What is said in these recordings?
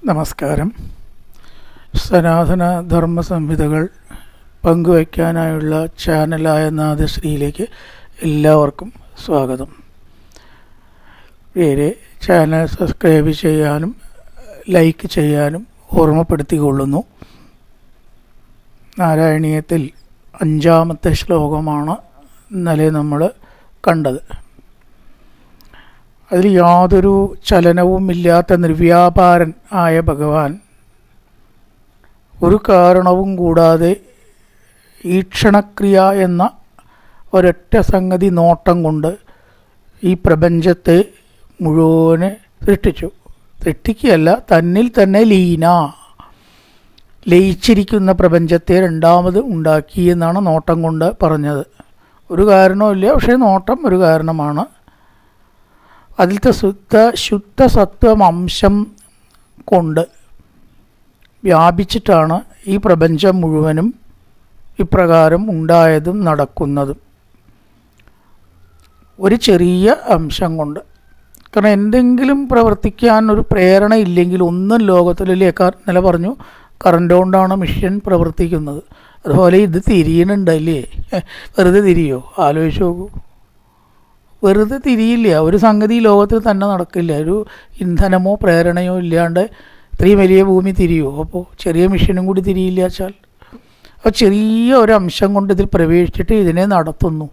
നമസ്കാരം. സനാതന ധർമ്മ സംഹിതകൾ പങ്കുവയ്ക്കാനായുള്ള ചാനലായ നാദശ്രീയിലേക്ക് എല്ലാവർക്കും സ്വാഗതം. പേര് ചാനൽ സബ്സ്ക്രൈബ് ചെയ്യാനും ലൈക്ക് ചെയ്യാനും ഓർമ്മപ്പെടുത്തിക്കൊള്ളുന്നു. നാരായണീയത്തിൽ 5-ാമത്തെ ശ്ലോകമാണ് ഇന്നലെ നമ്മൾ കണ്ടത്. അതിൽ യാതൊരു ചലനവുമില്ലാത്ത നിർവ്യാപാരൻ ആയ ഭഗവാൻ ഒരു കാരണവും കൂടാതെ ഈക്ഷണക്രിയ എന്ന ഒരൊറ്റ സംഗതി നോട്ടം കൊണ്ട് ഈ പ്രപഞ്ചത്തെ മുഴുവനെ സൃഷ്ടിക്കുകയല്ല, തന്നിൽ തന്നെ ലയിച്ചിരിക്കുന്ന പ്രപഞ്ചത്തെ രണ്ടാമത് ഉണ്ടാക്കി എന്നാണ് നോട്ടം കൊണ്ട് പറഞ്ഞത്. ഒരു കാരണവുമില്ല, പക്ഷേ നോട്ടം ഒരു കാരണമാണ്. അതിലത്തെ ശുദ്ധ സത്വം അംശം കൊണ്ട് വ്യാപിച്ചിട്ടാണ് ഈ പ്രപഞ്ചം മുഴുവനും ഇപ്രകാരം ഉണ്ടായതും നടക്കുന്നതും. ഒരു ചെറിയ അംശം കൊണ്ട്. കാരണം എന്തെങ്കിലും പ്രവർത്തിക്കാൻ ഒരു പ്രേരണ ഇല്ലെങ്കിൽ ഒന്നും ലോകത്തിലേക്ക് നില പറഞ്ഞു കറണ്ട് കൊണ്ടാണ് മിഷൻ പ്രവർത്തിക്കുന്നത്. അതുപോലെ ഇത് തിരിയണുണ്ടല്ലേ, വെറുതെ തിരിയോ? ആലോചിച്ച് നോക്കൂ. വെറുതെ തിരിയില്ല. ഒരു സംഗതി ലോകത്തിൽ തന്നെ നടക്കില്ല. ഒരു ഇന്ധനമോ പ്രേരണയോ ഇല്ലാണ്ട് ഇത്രയും വലിയ ഭൂമി തിരിയോ? അപ്പോൾ ചെറിയ മിഷനും കൂടി തിരിയില്ല വെച്ചാൽ, അപ്പോൾ ചെറിയ ഒരു അംശം കൊണ്ട് ഇതിൽ പ്രവേശിച്ചിട്ട് ഇതിനെ നടത്തുന്നു.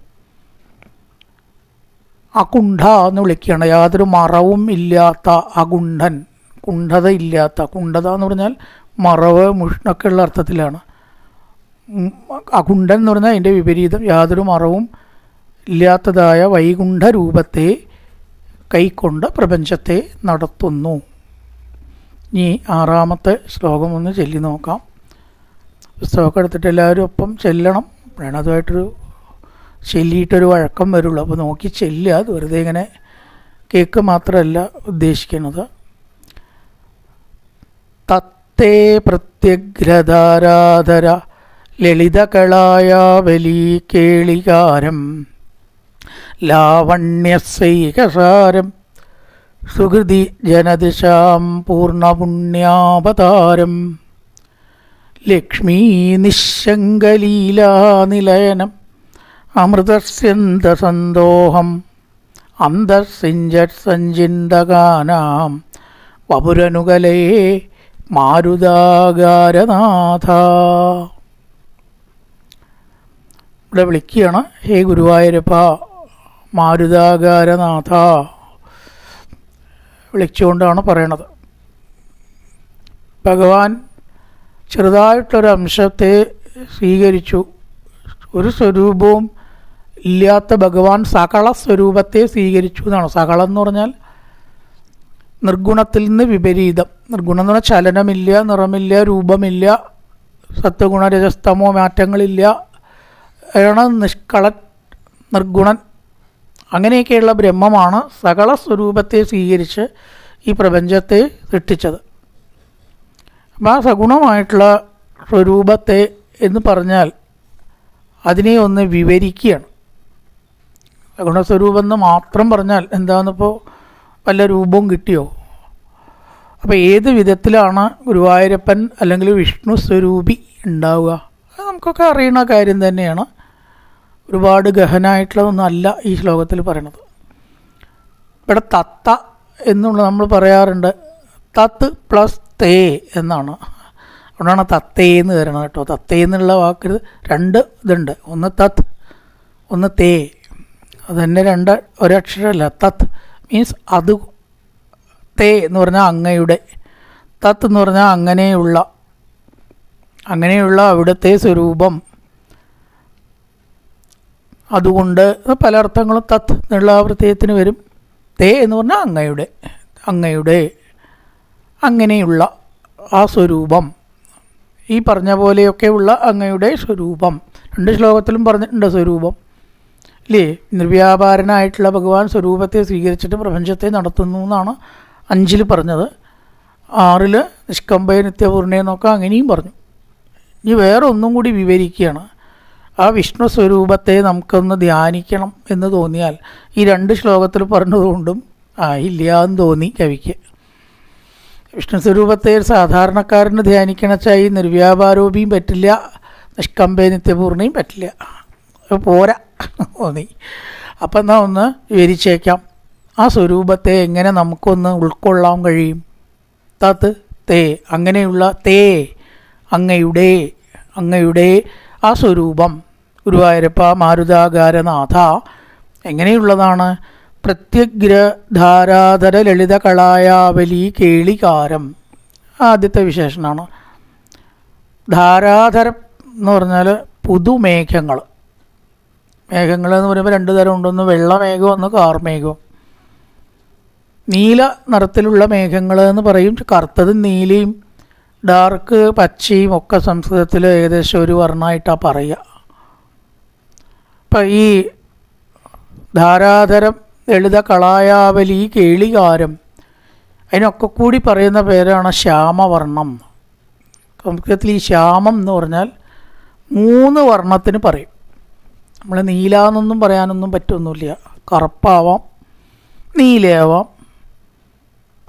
അകുണ്ഠ എന്ന് വിളിക്കുകയാണ്. യാതൊരു മറവും ഇല്ലാത്ത അകുണ്ഠൻ, കുണ്ഠത ഇല്ലാത്ത. കുണ്ഠത എന്ന് പറഞ്ഞാൽ മറവ് മുഷ്ണൊക്കെ ഉള്ള അർത്ഥത്തിലാണ്. അകുണ്ഠൻ എന്ന് പറഞ്ഞാൽ അതിൻ്റെ വിപരീതം. യാതൊരു മറവും ഇല്ലാത്തതായ വൈകുണ്ഠ രൂപത്തെ കൈക്കൊണ്ട് പ്രപഞ്ചത്തെ നടത്തുന്നു. ഇനി 6-ാമത്തെ ശ്ലോകം ഒന്ന് ചൊല്ലി നോക്കാം. പുസ്തകമൊക്കെ എടുത്തിട്ട് എല്ലാവരും ഒപ്പം ചെല്ലണം. വേണം അതുമായിട്ടൊരു ചൊല്ലിയിട്ടൊരു വഴക്കം വരുള്ളൂ. അപ്പോൾ നോക്കി ചെല്ലുക. അത് വെറുതെ ഇങ്ങനെ കേക്ക് മാത്രമല്ല ഉദ്ദേശിക്കുന്നത്. തത്തേ പ്രത്യഗ്രധാരാധര ലളിതകളായാവലീ കേളികാരം ലാവണ്യസൈകസാരം സുഹൃതി ജനദിശാം പൂർണ്ണപുണ്യാവതാരം ലക്ഷ്മീ നിശങ്കലീലാനിലയനം അമൃതസ്യന്തസന്തോഹം അന്തർസിഞ്ചിന്തകാനാം വപുരനുകലേ മാരുതാകാരനാഥ. ഇവിടെ വിളിക്കുകയാണ്, ഹേ ഗുരുവായൂരപ്പ മാരുതാകാരനാഥ വിളിച്ചുകൊണ്ടാണ് പറയണത്. ഭഗവാൻ ചെറുതായിട്ടൊരു അംശത്തെ സ്വീകരിച്ചു. ഒരു സ്വരൂപവും ഇല്ലാത്ത ഭഗവാൻ സകള സ്വരൂപത്തെ സ്വീകരിച്ചു എന്നാണ്. സകളം എന്ന് പറഞ്ഞാൽ നിർഗുണത്തിൽ നിന്ന് വിപരീതം. നിർഗുണം എന്ന് പറഞ്ഞാൽ ചലനമില്ല, നിറമില്ല, രൂപമില്ല, സത്വഗുണരജസ്തമോ മാറ്റങ്ങളില്ല, ആണ് നിഷ്കളൻ, നിർഗുണൻ. അങ്ങനെയൊക്കെയുള്ള ബ്രഹ്മമാണ് സകല സ്വരൂപത്തെ സ്വീകരിച്ച് ഈ പ്രപഞ്ചത്തെ സൃഷ്ടിച്ചത്. അപ്പം ആ സഗുണമായിട്ടുള്ള സ്വരൂപത്തെ എന്ന് പറഞ്ഞാൽ അതിനെ ഒന്ന് വിവരിക്കുകയാണ്. സഗുണസ്വരൂപം എന്ന് മാത്രം പറഞ്ഞാൽ എന്താണെന്നിപ്പോൾ വല്ല രൂപവും കിട്ടിയോ? അപ്പോൾ ഏത് വിധത്തിലാണ് ഗുരുവായൂരപ്പൻ അല്ലെങ്കിൽ വിഷ്ണു സ്വരൂപി ഉണ്ടാവുക? അത് നമുക്കൊക്കെ അറിയുന്ന കാര്യം തന്നെയാണ്. ഒരുപാട് ഗഹനായിട്ടുള്ളതൊന്നും അല്ല ഈ ശ്ലോകത്തിൽ പറയണത്. ഇവിടെ തത്ത എന്നുള്ള നമ്മൾ പറയാറുണ്ട്. തത്ത് പ്ലസ് തേ എന്നാണ്. അതുകൊണ്ടാണ് തത്തേന്ന് വരണം കേട്ടോ. തത്തേന്നുള്ള വാക്ക് 2 ഇതുണ്ട്. ഒന്ന് തത്ത്, ഒന്ന് തേ. അത് തന്നെ ഒരക്ഷരമല്ല. തത്ത് മീൻസ് അത്. തേ എന്ന് പറഞ്ഞാൽ അങ്ങയുടെ. തത്ത് എന്ന് പറഞ്ഞാൽ അങ്ങനെയുള്ള അവിടുത്തെ സ്വരൂപം. അതുകൊണ്ട് പല അർത്ഥങ്ങളും തത്ത് എന്നുള്ള പ്രത്യയത്തിന് വരും. തേ എന്ന് പറഞ്ഞാൽ അങ്ങയുടെ അങ്ങനെയുള്ള ആ സ്വരൂപം. ഈ പറഞ്ഞ പോലെയൊക്കെയുള്ള അങ്ങയുടെ സ്വരൂപം. 2 ശ്ലോകത്തിലും പറഞ്ഞിട്ടുണ്ട് സ്വരൂപം ഇല്ലേ. നിർവ്യാപാരനായിട്ടുള്ള ഭഗവാൻ സ്വരൂപത്തെ സ്വീകരിച്ചിട്ട് പ്രപഞ്ചത്തെ നടത്തുന്നു എന്നാണ് 5 പറഞ്ഞത്. 6 നിഷ്കമ്പയ നിത്യപൂർണ്ണയെന്നൊക്കെ അങ്ങനെയും പറഞ്ഞു. ഇനി വേറെ ഒന്നും കൂടി വിവരിക്കുകയാണ്. ആ വിഷ്ണു സ്വരൂപത്തെ നമുക്കൊന്ന് ധ്യാനിക്കണം എന്ന് തോന്നിയാൽ ഈ 2 ശ്ലോകത്തിൽ പറഞ്ഞതുകൊണ്ടും ഇല്ല എന്ന് തോന്നി കവിക്ക്. വിഷ്ണു സ്വരൂപത്തെ സാധാരണക്കാരന് ധ്യാനിക്കണച്ചായി നിർവ്യാപാരോപിയും പറ്റില്ല, നിഷ്കമ്പേ നിത്യപൂർണ്ണയും പറ്റില്ല, പോരാ തോന്നി. അപ്പം എന്നാൽ ഒന്ന് വിവരിച്ചേക്കാം. ആ സ്വരൂപത്തെ എങ്ങനെ നമുക്കൊന്ന് ഉൾക്കൊള്ളാൻ കഴിയും? തത് തേ, അങ്ങനെയുള്ള തേ, അങ്ങയുടെ ആ സ്വരൂപം ഗുരുവായൂരപ്പ മാരുതാകാരനാഥ എങ്ങനെയുള്ളതാണ്? പ്രത്യഗ്രധാരാധര ലളിത കളായാവലി കേളികാരം ആദ്യത്തെ വിശേഷണമാണ്. ധാരാധരം എന്ന് പറഞ്ഞാൽ പുതുമേഘങ്ങൾ. മേഘങ്ങൾ എന്ന് പറയുമ്പോൾ രണ്ട് തരം ഉണ്ട്, ഒന്ന് വെള്ളമേഘവും ഒന്ന് കാർമേഘവും. നീല നിറത്തിലുള്ള മേഘങ്ങൾ എന്ന് പറയും. കറുത്തതും നീലയും ഡാർക്ക് പച്ചയും ഒക്കെ സംസ്കൃതത്തിൽ ഏകദേശം ഒരു വർണ്ണമായിട്ടാണ് പറയുക. അപ്പം ഈ ധാരാധരം ലളിത കളായാവലി കേളികാരം അതിനൊക്കെ കൂടി പറയുന്ന പേരാണ് ശ്യാമവർണ്ണം. സംസ്കൃതത്തിൽ ഈ ശ്യാമം എന്ന് പറഞ്ഞാൽ 3 വർണ്ണത്തിന് പറയും. നമ്മൾ നീല എന്നൊന്നും പറയാനൊന്നും പറ്റൊന്നുമില്ല. കറുപ്പാവാം, നീലയാവാം,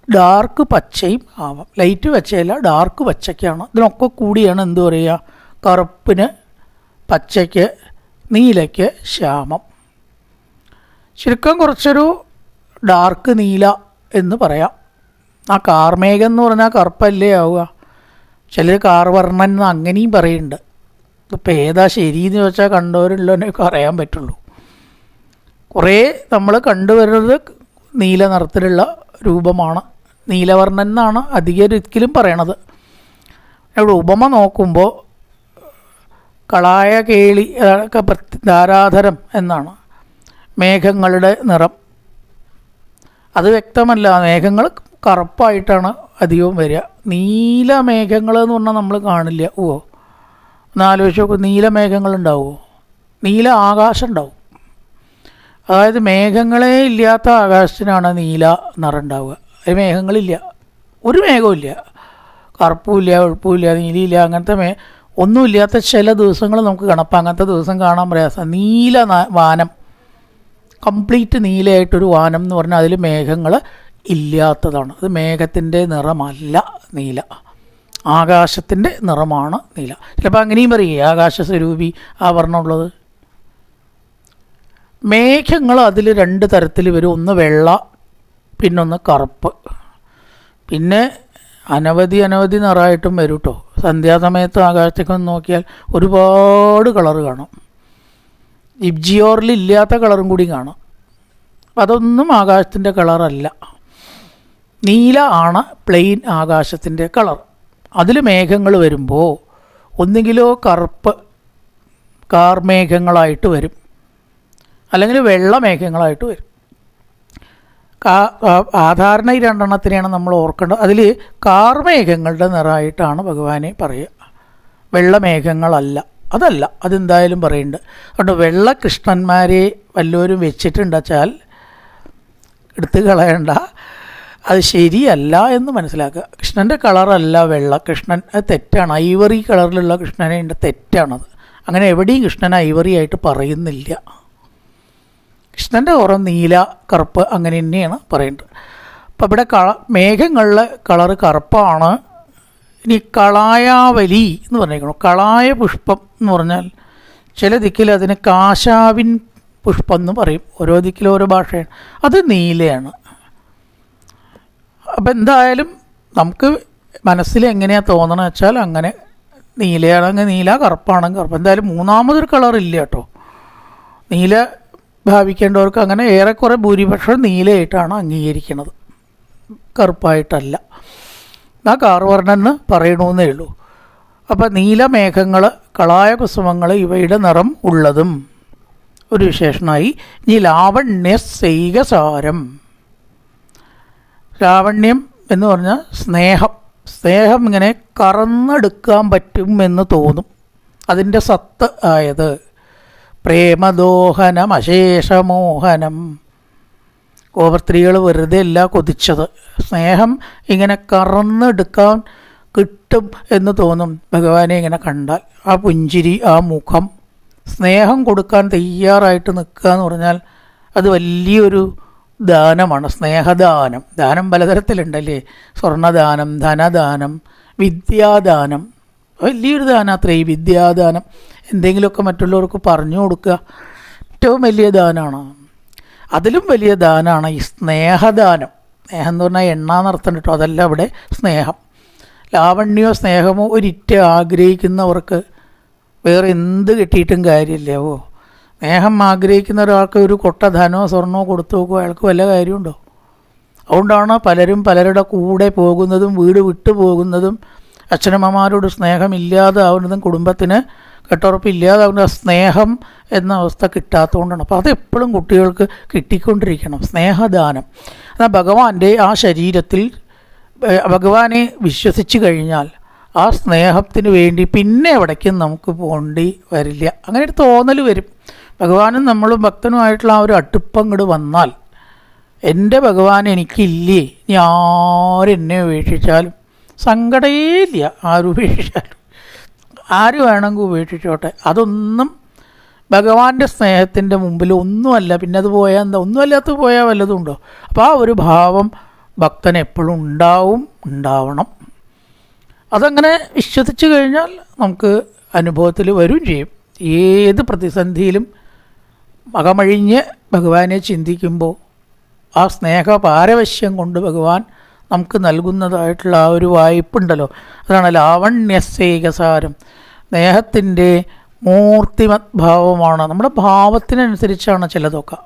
ഡാർക്ക് പച്ചയും ആവാം. ലൈറ്റ് പച്ചയല്ല, ഡാർക്ക് പച്ചയ്ക്കാണ്. ഇതിനൊക്കെ കൂടിയാണ് എന്ത് പറയുക? കറുപ്പിന്, പച്ചയ്ക്ക്, നീലയ്ക്ക് ശ്യാമം. ചുരുക്കം കുറച്ചൊരു ഡാർക്ക് നീല എന്ന് പറയാം. ആ കാർമേഘം എന്ന് പറഞ്ഞാൽ കറുപ്പല്ലേ ആവുക. ചിലർ കാർവർണ്ണൻ എന്ന് അങ്ങനെയും പറയുന്നുണ്ട്. ഇപ്പം ഏതാ ശരിയെന്ന് ചോദിച്ചാൽ കണ്ടവരുള്ളവനൊക്കെ അറിയാൻ പറ്റുള്ളൂ. കുറേ നമ്മൾ കണ്ടുവരുന്നത് നീല നിറത്തിലുള്ള രൂപമാണ്. നീലവർണ്ണൻ എന്നാണ് അധികരിക്കലും പറയണത്. ഇവിടെ ഉപമ നോക്കുമ്പോൾ കളായ കേളി ഒക്കെ ധാരാധരം എന്നാണ്. മേഘങ്ങളുടെ നിറം അത് വ്യക്തമല്ല. മേഘങ്ങൾ കറുപ്പായിട്ടാണ് അധികവും വരിക. നീല മേഘങ്ങൾ എന്ന് പറഞ്ഞാൽ നമ്മൾ കാണില്ല. ഒന്ന് ആലോചിച്ച് നോക്കും, നീല മേഘങ്ങൾ ഉണ്ടാവുമോ? നീല ആകാശം ഉണ്ടാവും. അതായത് മേഘങ്ങളേ ഇല്ലാത്ത ആകാശത്തിനാണ് നീല നിറം ഉണ്ടാവുക. അത് മേഘങ്ങളില്ല, ഒരു മേഘമില്ല, കറുപ്പുമില്ല, വെളുപ്പുമില്ല, നീലയില്ല, അങ്ങനത്തെ ഒന്നുമില്ലാത്ത ചില ദിവസങ്ങൾ നമുക്ക് കാണാം. അപ്പം അങ്ങനത്തെ ദിവസം കാണാൻ പ്രയാസം. നീല വാനം, കംപ്ലീറ്റ് നീലയായിട്ടൊരു വാനം എന്ന് പറഞ്ഞാൽ അതിൽ മേഘങ്ങൾ ഇല്ലാത്തതാണ്. അത് മേഘത്തിൻ്റെ നിറമല്ല നീല, ആകാശത്തിൻ്റെ നിറമാണ് നീല. ചിലപ്പോൾ അങ്ങനെയും പറയേ ആകാശസ്വരൂപി ആ വർണ്ണമുള്ളത്. മേഘങ്ങൾ അതിൽ 2 തരത്തിൽ വരും. ഒന്ന് വെള്ള, പിന്നൊന്ന് കറുപ്പ്, പിന്നെ അനവധി നിറമായിട്ടും വരും കേട്ടോ. സന്ധ്യാസമയത്ത് ആകാശത്തേക്കൊന്ന് നോക്കിയാൽ ഒരുപാട് കളറ് കാണും. ഇബ്ജിയോറിൽ ഇല്ലാത്ത കളറും കൂടി കാണും. അപ്പം അതൊന്നും ആകാശത്തിൻ്റെ കളറല്ല. നീല ആണ് പ്ലെയിൻ ആകാശത്തിൻ്റെ കളർ. അതിൽ മേഘങ്ങൾ വരുമ്പോൾ ഒന്നുകിലോ കറുപ്പ് കാർമേഘങ്ങളായിട്ട് വരും, അല്ലെങ്കിൽ വെള്ള മേഘങ്ങളായിട്ട് വരും. സാധാരണ ഈ 2 എണ്ണത്തിനെയാണ് നമ്മൾ ഓർക്കേണ്ടത്. അതിൽ കാർമേഘങ്ങളുടെ നിറമായിട്ടാണ് ഭഗവാനെ പറയുക, വെള്ളമേഘങ്ങളല്ല. അതല്ല, അതെന്തായാലും പറയുന്നുണ്ട്. അതുകൊണ്ട് വെള്ള കൃഷ്ണന്മാരെ വല്ലവരും വെച്ചിട്ടുണ്ടെച്ചാൽ എടുത്ത് കളയണ്ട, അത് ശരിയല്ല എന്ന് മനസ്സിലാക്കുക. കൃഷ്ണൻ്റെ കളറല്ല വെള്ള. കൃഷ്ണൻ അത് തെറ്റാണ്. ഐവറി കളറിലുള്ള കൃഷ്ണനെ ഉണ്ട്, തെറ്റാണത്. അങ്ങനെ എവിടെയും കൃഷ്ണൻ ഐവറി ആയിട്ട് പറയുന്നില്ല. കൃഷ്ണൻ്റെ ഓരോ നീല, കറുപ്പ് അങ്ങനെ തന്നെയാണ് പറയേണ്ടത്. അപ്പോൾ ഇവിടെ മേഘങ്ങളിലെ കളറ് കറുപ്പാണ്. ഇനി കളായാവലി എന്ന് പറഞ്ഞേക്കണം. കളായ പുഷ്പം എന്ന് പറഞ്ഞാൽ ചില ദിക്കിൽ അതിന് കാശാവിൻ പുഷ്പം എന്ന് പറയും. ഓരോ ദിക്കിലും ഓരോ ഭാഷയാണ്. അത് നീലയാണ്. അപ്പം എന്തായാലും നമുക്ക് മനസ്സിൽ എങ്ങനെയാണ് തോന്നണമെന്ന് വെച്ചാൽ അങ്ങനെ നീലയാണെങ്കിൽ നീല, കറുപ്പാണെങ്കിൽ കറുപ്പ്. എന്തായാലും മൂന്നാമതൊരു കളറില്ല കേട്ടോ. നീല ഭാവിക്കേണ്ടവർക്ക് അങ്ങനെ ഏറെക്കുറെ ഭൂരിപക്ഷം നീലയായിട്ടാണ് അംഗീകരിക്കുന്നത്, കറുപ്പായിട്ടല്ല. ആ കാർവർണ്ണെന്ന് പറയണമെന്നേ ഉള്ളൂ. അപ്പം നീലമേഘങ്ങൾ, കളായ കുസുമങ്ങൾ ഇവയുടെ നിറം ഉള്ളതും ഒരു വിശേഷണമായി. ഇനി ലാവണ്യസൈകസാരം. ലാവണ്യം എന്ന് പറഞ്ഞാൽ സ്നേഹം. സ്നേഹം ഇങ്ങനെ കറന്നെടുക്കാൻ പറ്റും എന്ന് തോന്നും. അതിൻ്റെ സത്ത് ആയത് പ്രേമദോഹനം അശേഷമോഹനം. ഗോപസ്ത്രീകൾ വെറുതെ അല്ല കൊതിച്ചത്. സ്നേഹം ഇങ്ങനെ കറന്നെടുക്കാൻ കിട്ടും എന്ന് തോന്നും ഭഗവാനെ ഇങ്ങനെ കണ്ടാൽ. ആ പുഞ്ചിരി, ആ മുഖം, സ്നേഹം കൊടുക്കാൻ തയ്യാറായിട്ട് നിൽക്കുക എന്ന് പറഞ്ഞാൽ അത് വലിയൊരു ദാനമാണ്, സ്നേഹദാനം. ദാനം പലതരത്തിലുണ്ടല്ലേ, സ്വർണ്ണദാനം, ധനദാനം, വിദ്യാദാനം. വലിയൊരു ദാനം അത്രേ ഈ വിദ്യാദാനം. എന്തെങ്കിലുമൊക്കെ മറ്റുള്ളവർക്ക് പറഞ്ഞു കൊടുക്കുക ഏറ്റവും വലിയ ദാനമാണ്. അതിലും വലിയ ദാനമാണ് ഈ സ്നേഹദാനം. സ്നേഹം എന്ന് പറഞ്ഞാൽ എണ്ണാന്നർത്ഥം കേട്ടോ, അതല്ല ഇവിടെ സ്നേഹം. ലാവണ്യമോ സ്നേഹമോ ഒരിറ്റ ആഗ്രഹിക്കുന്നവർക്ക് വേറെ എന്ത് കിട്ടിയിട്ടും കാര്യമില്ല. സ്നേഹം ആഗ്രഹിക്കുന്ന ഒരാൾക്ക് ഒരു കൊട്ട ധനമോ സ്വർണ്ണമോ കൊടുത്തു നോക്കുമോ, അയാൾക്ക് വല്ല കാര്യമുണ്ടോ? അതുകൊണ്ടാണ് പലരും പലരുടെ കൂടെ പോകുന്നതും വീട് വിട്ടു പോകുന്നതും അച്ഛനമ്മമാരോട് സ്നേഹമില്ലാതാവുന്നതും കുടുംബത്തിന് കെട്ടുറപ്പില്ലാതാവുന്ന സ്നേഹം എന്ന അവസ്ഥ കിട്ടാത്തതുകൊണ്ടാണ്. അപ്പോൾ അതെപ്പോഴും കുട്ടികൾക്ക് കിട്ടിക്കൊണ്ടിരിക്കണം, സ്നേഹദാനം. എന്നാൽ ഭഗവാന്റെ ആ ശരീരത്തിൽ ഭഗവാനെ വിശ്വസിച്ച് കഴിഞ്ഞാൽ ആ സ്നേഹത്തിന് വേണ്ടി പിന്നെ എവിടേക്കും നമുക്ക് പോകേണ്ടി വരില്ല. അങ്ങനെ ഒരു തോന്നൽ വരും. ഭഗവാനും നമ്മളും ഭക്തനുമായിട്ടുള്ള ആ ഒരു അടുപ്പം ഇങ്ങോട്ട് വന്നാൽ, എൻ്റെ ഭഗവാൻ എനിക്കില്ലേ, ഇനി ആരെന്നെ ഉപേക്ഷിച്ചാലും സങ്കടമേയില്ല. ആരും ഉപേക്ഷിച്ചാലും ആര് വേണമെങ്കിൽ ഉപേക്ഷിച്ചോട്ടെ, അതൊന്നും ഭഗവാന്റെ സ്നേഹത്തിൻ്റെ മുമ്പിൽ ഒന്നുമല്ല. പിന്നെ അത് പോയാൽ എന്താ, ഒന്നുമല്ലാത്ത പോയാൽ വല്ലതും ഉണ്ടോ? അപ്പോൾ ആ ഒരു ഭാവം ഭക്തൻ എപ്പോഴും ഉണ്ടാവണം. അതങ്ങനെ വിശ്വസിച്ച് കഴിഞ്ഞാൽ നമുക്ക് അനുഭവത്തിൽ വരും ചെയ്യും. ഏത് പ്രതിസന്ധിയിലും അകമഴിഞ്ഞ് ഭഗവാനെ ചിന്തിക്കുമ്പോൾ ആ സ്നേഹപാരവശ്യം കൊണ്ട് ഭഗവാൻ നമുക്ക് നൽകുന്നതായിട്ടുള്ള ആ ഒരു വായ്പുണ്ടല്ലോ, അതാണ് ലാവണ്യസേകസാരം. സ്നേഹത്തിൻ്റെ മൂർത്തിമത് ഭാവമാണ്. നമ്മുടെ ഭാവത്തിനനുസരിച്ചാണ് ചിലതൊക്കെ.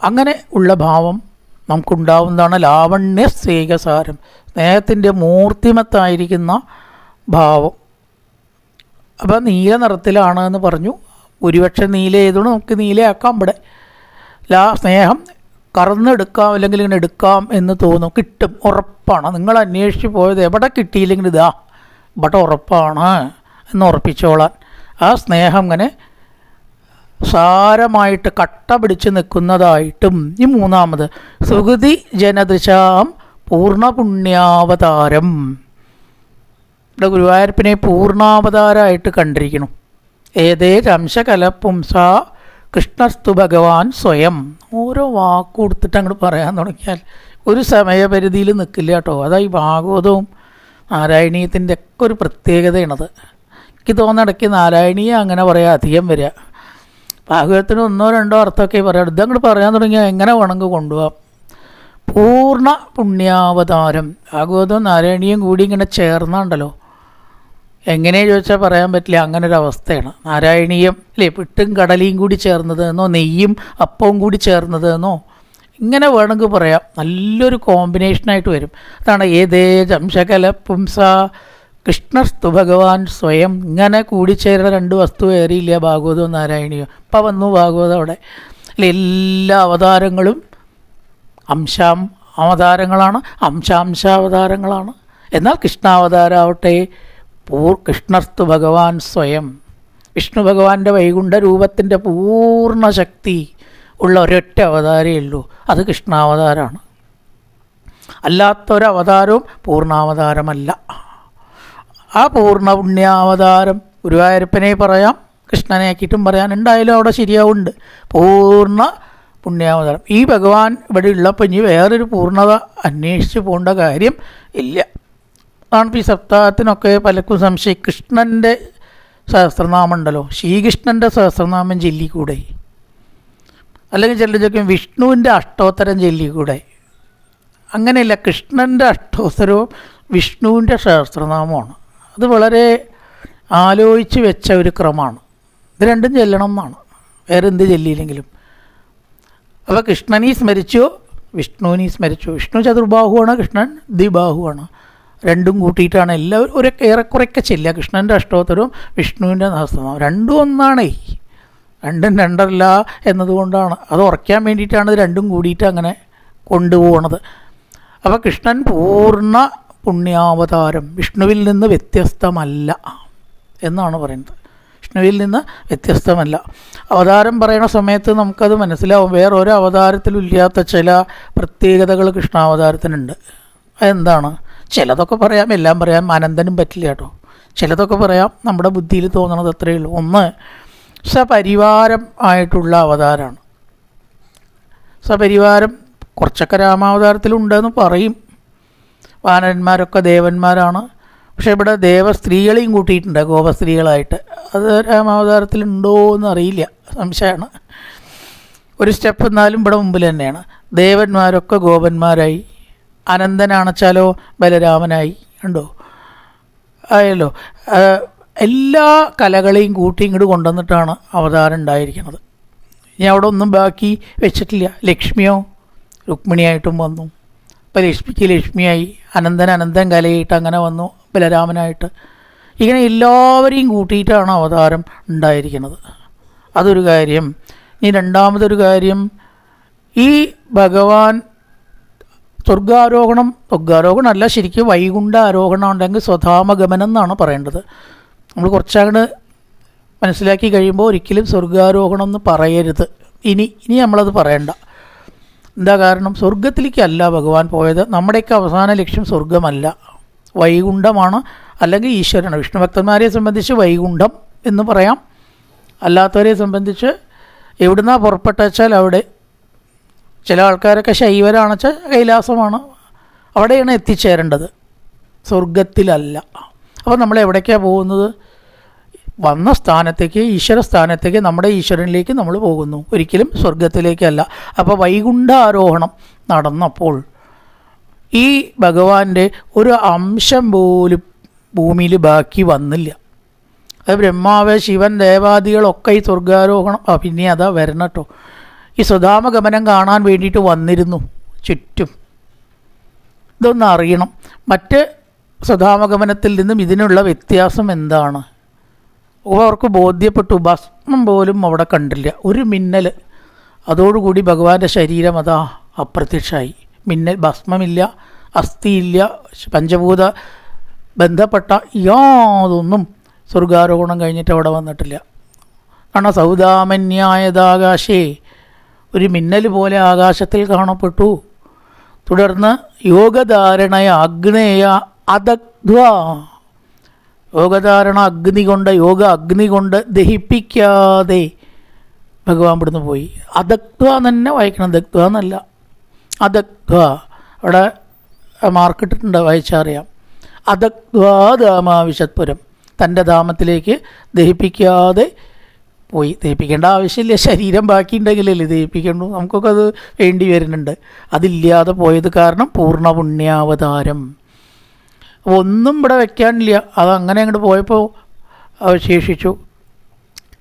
അങ്ങനെ ഉള്ള ഭാവം നമുക്കുണ്ടാവുന്നതാണ് ലാവണ്യസേകസാരം, സ്നേഹത്തിൻ്റെ മൂർത്തിമത്തായിരിക്കുന്ന ഭാവം. അപ്പോൾ നീല നിറത്തിലാണ് എന്ന് പറഞ്ഞു. ഒരുപക്ഷെ നീല ഏതുകൊണ്ട് നമുക്ക് നീലയാക്കാം. ഇവിടെ സ്നേഹം കറന്നെടുക്കാം, അല്ലെങ്കിൽ ഇങ്ങനെ എടുക്കാം എന്ന് തോന്നും. കിട്ടും, ഉറപ്പാണ്. നിങ്ങൾ അന്വേഷിച്ച് പോയത് എവിടെ കിട്ടിയില്ലെങ്കിൽ ഇതാ ഇവിടെ ഉറപ്പാണ് എന്ന് ഉറപ്പിച്ചോളാൻ. ആ സ്നേഹം ഇങ്ങനെ സാരമായിട്ട് കട്ട പിടിച്ച് നിൽക്കുന്നതായിട്ടും. ഈ മൂന്നാമത് സുഹൃതി ജനദൃശാം പൂർണ്ണപുണ്യാവതാരം. ഇവിടെ ഗുരുവായൂരപ്പനെ പൂർണ്ണാവതാരമായിട്ട് കണ്ടിരിക്കണം. ഏതേരംശകലപുംസ കൃഷ്ണസ്തു ഭഗവാൻ സ്വയം. ഓരോ വാക്ക് കൊടുത്തിട്ട് അങ്ങോട്ട് പറയാൻ തുടങ്ങിയാൽ ഒരു സമയപരിധിയിൽ നിൽക്കില്ല കേട്ടോ. അതാ ഈ ഭാഗവതവും നാരായണീയത്തിൻ്റെ ഒക്കെ ഒരു പ്രത്യേകതയാണത്. എനിക്ക് തോന്നുന്നിടയ്ക്ക് നാരായണീയ അങ്ങനെ പറയാൻ അധികം വരിക. ഭാഗവതത്തിന് ഒന്നോ രണ്ടോ അർത്ഥമൊക്കെ പറയാം. ഇതങ്ങോട്ട് പറയാൻ തുടങ്ങിയാൽ എങ്ങനെ വേണമെങ്കിൽ കൊണ്ടുപോകാം. പൂർണ്ണ പുണ്യാവതാരം. ഭാഗവതവും നാരായണീയം കൂടി ഇങ്ങനെ ചേർന്നുണ്ടല്ലോ, എങ്ങനെയാണ് ചോദിച്ചാൽ പറയാൻ പറ്റില്ല. അങ്ങനെ ഒരു അവസ്ഥയാണ്. നാരായണീയം അല്ലേ, പിട്ടും കടലയും കൂടി ചേർന്നത് എന്നോ നെയ്യും അപ്പവും കൂടി ചേർന്നത് എന്നോ ഇങ്ങനെ വേണമെങ്കിൽ പറയാം. നല്ലൊരു കോമ്പിനേഷനായിട്ട് വരും. അതാണ് ഏതേജംശകല പുംസ കൃഷ്ണസ്തു ഭഗവാൻ സ്വയം. ഇങ്ങനെ കൂടിച്ചേരുന്ന രണ്ട് വസ്തു ഏറിയില്ല ഭാഗവതവും നാരായണീയം. ഇപ്പം വന്നു ഭാഗവതം അവിടെ. അല്ലെ, എല്ലാ അവതാരങ്ങളും അവതാരങ്ങളാണ്, അംശാവതാരങ്ങളാണ്. എന്നാൽ കൃഷ്ണാവതാരാവട്ടെ കൃഷ്ണസ്തു ഭഗവാൻ സ്വയം. വിഷ്ണു ഭഗവാന്റെ വൈകുണ്ഠ രൂപത്തിൻ്റെ പൂർണ്ണ ശക്തി ഉള്ള ഒരൊറ്റ അവതാരമേ ഉള്ളൂ, അത് കൃഷ്ണാവതാരമാണ്. അല്ലാത്തൊരവതാരവും പൂർണ്ണാവതാരമല്ല. ആ പൂർണ്ണ പുണ്യാവതാരം ഗുരുവായൂരപ്പനെ പറയാം, കൃഷ്ണനെ ആക്കിയിട്ടും പറയാൻ. എന്തായാലും അവിടെ ശരിയാവുണ്ട്. പൂർണ്ണ പുണ്യാവതാരം. ഈ ഭഗവാൻ ഇവിടെ ഉള്ളപ്പോൾ ഇനി വേറൊരു പൂർണ്ണത അന്വേഷിച്ച് പോകേണ്ട കാര്യം ഇല്ല. അതാണ് ഈ സപ്താഹത്തിനൊക്കെ പലർക്കും സംശയം. കൃഷ്ണൻ്റെ സഹസ്രനാമം ഉണ്ടല്ലോ, ശ്രീകൃഷ്ണൻ്റെ സഹസ്രനാമം ചൊല്ലിക്കൂടെ? അല്ലെങ്കിൽ ചിലരൊക്കെ വിഷ്ണുവിൻ്റെ അഷ്ടോത്തരം ചൊല്ലിക്കൂടെ? അങ്ങനെയല്ല, കൃഷ്ണൻ്റെ അഷ്ടോത്തരവും വിഷ്ണുവിൻ്റെ സഹസ്രനാമമാണ്. അത് വളരെ ആലോചിച്ച് വെച്ച ഒരു ക്രമമാണ്. ഇത് രണ്ടും ചെല്ലണം എന്നാണ്, വേറെ എന്ത് ചൊല്ലിയില്ലെങ്കിലും. അപ്പോൾ കൃഷ്ണനെ സ്മരിച്ചോ വിഷ്ണുവിനെ സ്മരിച്ചോ. വിഷ്ണു ചതുർബാഹുവാണ്, കൃഷ്ണൻ ദ്വിബാഹുവാണ്. രണ്ടും കൂട്ടിയിട്ടാണ് എല്ലാവരും ഏറെക്കുറെയൊക്കെ ചെല്ലുക. കൃഷ്ണൻ്റെ അഷ്ടോത്തരവും വിഷ്ണുവിൻ്റെ സഹസ്രനാമം രണ്ടും ഒന്നാണേ. രണ്ടും രണ്ടല്ല എന്നതുകൊണ്ടാണ്, അത് ഉറയ്ക്കാൻ വേണ്ടിയിട്ടാണ് ഇത് രണ്ടും കൂടിയിട്ട് അങ്ങനെ കൊണ്ടുപോകണത്. അപ്പോൾ കൃഷ്ണൻ പൂർണ്ണ പുണ്യാവതാരം, വിഷ്ണുവിൽ നിന്ന് വ്യത്യസ്തമല്ല എന്നാണ് പറയുന്നത്. വിഷ്ണുവിൽ നിന്ന് വ്യത്യസ്തമല്ല. അവതാരം പറയുന്ന സമയത്ത് നമുക്കത് മനസ്സിലാവും. വേറൊരു അവതാരത്തിലും ഇല്ലാത്ത ചില പ്രത്യേകതകൾ കൃഷ്ണാവതാരത്തിനുണ്ട്. അതെന്താണ്? ചിലതൊക്കെ പറയാം, എല്ലാം പറയാൻ അനന്തനും പറ്റില്ല കേട്ടോ. ചിലതൊക്കെ പറയാം, നമ്മുടെ ബുദ്ധിയിൽ തോന്നണത് അത്രയേ ഉള്ളൂ. ഒന്ന്, സപരിവാരം ആയിട്ടുള്ള അവതാരമാണ്. സപരിവാരം കുറച്ചൊക്കെ രാമാവതാരത്തിലുണ്ടെന്ന് പറയും. വാനരന്മാരൊക്കെ ദേവന്മാരാണ്. പക്ഷേ ഇവിടെ ദേവസ്ത്രീകളെയും കൂട്ടിയിട്ടുണ്ട് ഗോപസ്ത്രീകളായിട്ട്. അത് രാമാവതാരത്തിലുണ്ടോ എന്ന് അറിയില്ല, സംശയമാണ്. ഒരു സ്റ്റെപ്പ് എന്നാലും ഇവിടെ മുമ്പിൽ തന്നെയാണ്. ദേവന്മാരൊക്കെ ഗോപന്മാരായി, അനന്തനാണച്ചാലോ ബലരാമനായി. ഉണ്ടോ? ആയല്ലോ. എല്ലാ കലകളെയും കൂട്ടി ഇങ്ങോട്ട് കൊണ്ടുവന്നിട്ടാണ് അവതാരം ഉണ്ടായിരിക്കുന്നത്. ഇനി അവിടെ ഒന്നും ബാക്കി വെച്ചിട്ടില്ല. ലക്ഷ്മിയോ രുക്മിണിയായിട്ടും വന്നു. ഇപ്പോൾ ലക്ഷ്മിക്ക് ലക്ഷ്മിയായി, അനന്തൻ കലയായിട്ട് അങ്ങനെ വന്നു, ബലരാമനായിട്ട്. ഇങ്ങനെ എല്ലാവരെയും കൂട്ടിയിട്ടാണ് അവതാരം ഉണ്ടായിരിക്കുന്നത്. അതൊരു കാര്യം. ഇനി രണ്ടാമതൊരു കാര്യം, ഈ ഭഗവാൻ സ്വർഗാരോഹണമല്ല, ശരിക്കും വൈകുണ്ഠ ആരോഹണം ഉണ്ടെങ്കിൽ സ്വധാമഗമനം എന്നാണ് പറയേണ്ടത്. നമ്മൾ കുറച്ചങ്ങോട്ട് മനസ്സിലാക്കി കഴിയുമ്പോൾ ഒരിക്കലും സ്വർഗാരോഹണം എന്ന് പറയരുത്. ഇനി നമ്മളത് പറയണ്ട. എന്താ കാരണം? സ്വർഗത്തിലേക്കല്ല ഭഗവാൻ പോയത്. നമ്മുടെയൊക്കെ അവസാന ലക്ഷ്യം സ്വർഗമല്ല, വൈകുണ്ഠമാണ്, അല്ലെങ്കിൽ ഈശ്വരനാണ്. വിഷ്ണു ഭക്തന്മാരെ സംബന്ധിച്ച് വൈകുണ്ഠം എന്ന് പറയാം. അല്ലാത്തവരെ സംബന്ധിച്ച് എവിടുന്നാണ് പുറപ്പെട്ടെച്ചാൽ അവിടെ. ചില ആൾക്കാരൊക്കെ ശൈവരാണെച്ചാൽ കൈലാസമാണ്, അവിടെയാണ് എത്തിച്ചേരേണ്ടത്, സ്വർഗത്തിലല്ല. അപ്പോൾ നമ്മൾ എവിടേക്കാണ് പോകുന്നത്? വന്ന സ്ഥാനത്തേക്ക്, ഈശ്വര സ്ഥാനത്തേക്ക്, നമ്മുടെ ഈശ്വരനിലേക്ക് നമ്മൾ പോകുന്നു, ഒരിക്കലും സ്വർഗത്തിലേക്കല്ല. അപ്പോൾ വൈകുണ്ഠ ആരോഹണം നടന്നപ്പോൾ ഈ ഭഗവാന്റെ ഒരു അംശം പോലും ഭൂമിയിൽ ബാക്കി വന്നില്ല. അത് ബ്രഹ്മാവ്, ശിവൻ, ദേവാദികളൊക്കെ ഈ സ്വർഗാരോഹണം പിന്നെ അതാ വരണം കേട്ടോ. ഈ സ്വധാമഗമനം കാണാൻ വേണ്ടിയിട്ട് വന്നിരുന്നു ചുറ്റും. ഇതൊന്ന് അറിയണം. മറ്റ് സ്വധാമഗമനത്തിൽ നിന്നും ഇതിനുള്ള വ്യത്യാസം എന്താണ്? അവർക്ക് ബോധ്യപ്പെട്ടു. ഭസ്മം പോലും അവിടെ കണ്ടില്ല, ഒരു മിന്നൽ. അതോടുകൂടി ഭഗവാന്റെ ശരീരം അതാ അപ്രത്യക്ഷമായി. മിന്നൽ, ഭസ്മമില്ല, അസ്ഥിയില്ല, പഞ്ചഭൂത ബന്ധപ്പെട്ട യാതൊന്നും സ്വർഗാരോഹണം കഴിഞ്ഞിട്ട് അവിടെ വന്നിട്ടില്ല. കാരണം സൗദാമന്യായതാകാശേ, ഒരു മിന്നൽ പോലെ ആകാശത്തിൽ കാണപ്പെട്ടു. തുടർന്ന് യോഗധാരണയ അഗ്നേയ അദഗ്ധ്വ, യോഗധാരണ അഗ്നി കൊണ്ട് ദഹിപ്പിക്കാതെ ഭഗവാൻ ഇവിടുന്ന് പോയി. അദഗ്ധ്വ തന്നെ വായിക്കണം, ദഗ്ധ്വ എന്നല്ല, അദഗ്ധ്വ. അവിടെ മാർക്കിട്ടിട്ടുണ്ട്, വായിച്ചറിയാം. അദഗ്ധ്വാ ധാമാവിശത്പുരം, തൻ്റെ ധാമത്തിലേക്ക് ദഹിപ്പിക്കാതെ പോയി. ദഹിപ്പിക്കേണ്ട ആവശ്യമില്ല, ശരീരം ബാക്കിയുണ്ടെങ്കിലല്ലേ ദഹിപ്പിക്കണ്ടു. നമുക്കൊക്കെ അത് വേണ്ടി വരുന്നുണ്ട്. അതില്ലാതെ പോയത് കാരണം പൂർണ്ണ പുണ്യാവതാരം. ഒന്നും ഇവിടെ വെക്കാനില്ല, അതങ്ങനെ അങ്ങോട്ട് പോയപ്പോൾ അവശേഷിച്ചു.